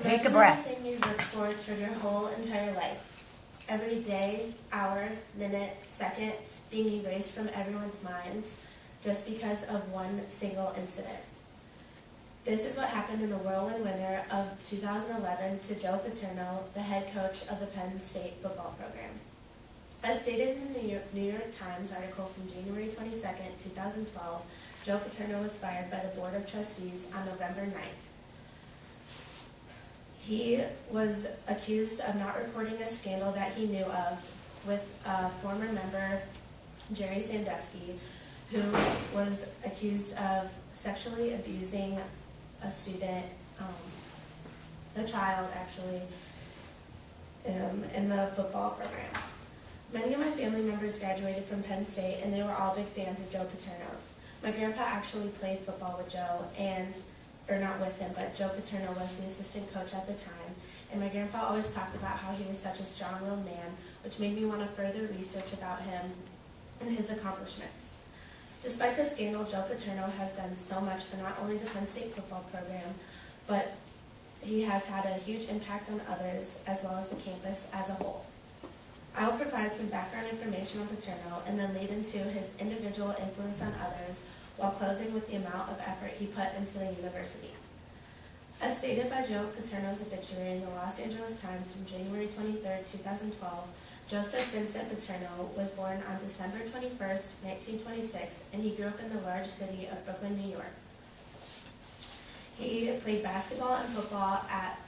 Take a breath. Imagine everything you look forward to your whole entire life. Every day, hour, minute, second being erased from everyone's minds just because of one single incident. This is what happened in the whirlwind winter of 2011 to Joe Paterno, the head coach of the Penn State football program. As stated in the New York Times article from January 22, 2012, Joe Paterno was fired by the Board of Trustees on November 9th. He was accused of not reporting a scandal that he knew of with former member Jerry Sandusky, who was accused of sexually abusing a student, a child actually, in the football program. Many of my family members graduated from Penn State, and they were all big fans of Joe Paterno's. My grandpa actually played football with Joe, or not with him, but Joe Paterno was the assistant coach at the time, and my grandpa always talked about how he was such a strong-willed man, which made me want to further research about him and his accomplishments. Despite the scandal, Joe Paterno has done so much for not only the Penn State football program, but he has had a huge impact on others as well as the campus as a whole. I will provide some background information on Paterno and then lead into his individual influence on others while closing with the amount of effort he put into the university. As stated by Joe Paterno's obituary in the Los Angeles Times from January 23, 2012, Joseph Vincent Paterno was born on December 21, 1926, and he grew up in the large city of Brooklyn, New York. He played basketball and football at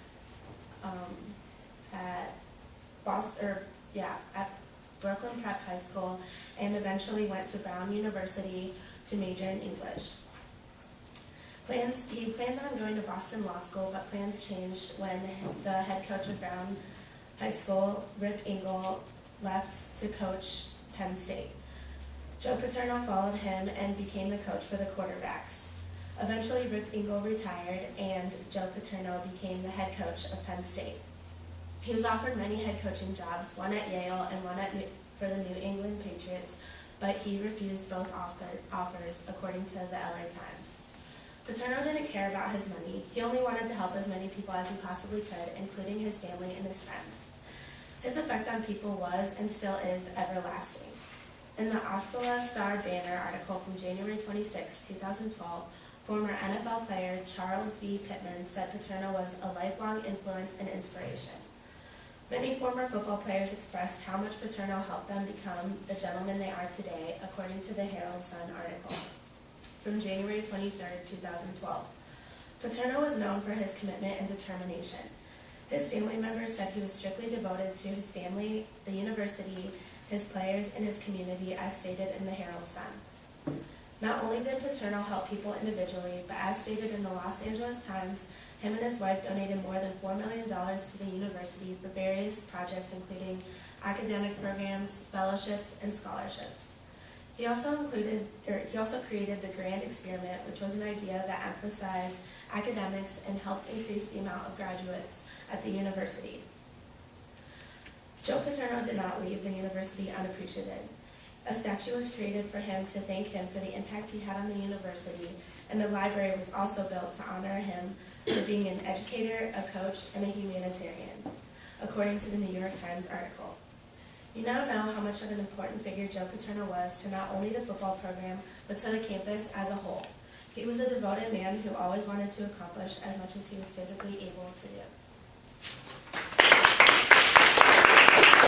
Brooklyn Prep High School, and eventually went to Brown University to major in English. He planned on going to Boston Law School, but plans changed when the head coach of Brown High School, Rip Engel, left to coach Penn State. Joe Paterno followed him and became the coach for the quarterbacks. Eventually, Rip Engel retired, and Joe Paterno became the head coach of Penn State. He was offered many head coaching jobs, one at Yale and one for the New England Patriots, but he refused both offers, according to the LA Times. Paterno didn't care about his money. He only wanted to help as many people as he possibly could, including his family and his friends. His effect on people was, and still is, everlasting. In the Osceola Star-Banner article from January 26, 2012, former NFL player Charles V. Pittman said Paterno was a lifelong influence and inspiration. Many former football players expressed how much Paterno helped them become the gentlemen they are today, according to the Herald Sun article from January 23, 2012. Paterno was known for his commitment and determination. His family members said he was strictly devoted to his family, the university, his players, and his community, as stated in the Herald Sun. Not only did Paterno help people individually, but as stated in the Los Angeles Times, him and his wife donated more than $4 million to the university for various projects including academic programs, fellowships, and scholarships. He also created the Grand Experiment, which was an idea that emphasized academics and helped increase the amount of graduates at the university. Joe Paterno did not leave the university unappreciated. A statue was created for him to thank him for the impact he had on the university, and a library was also built to honor him for being an educator, a coach, and a humanitarian, according to the New York Times article. You now know how much of an important figure Joe Paterno was to not only the football program, but to the campus as a whole. He was a devoted man who always wanted to accomplish as much as he was physically able to do.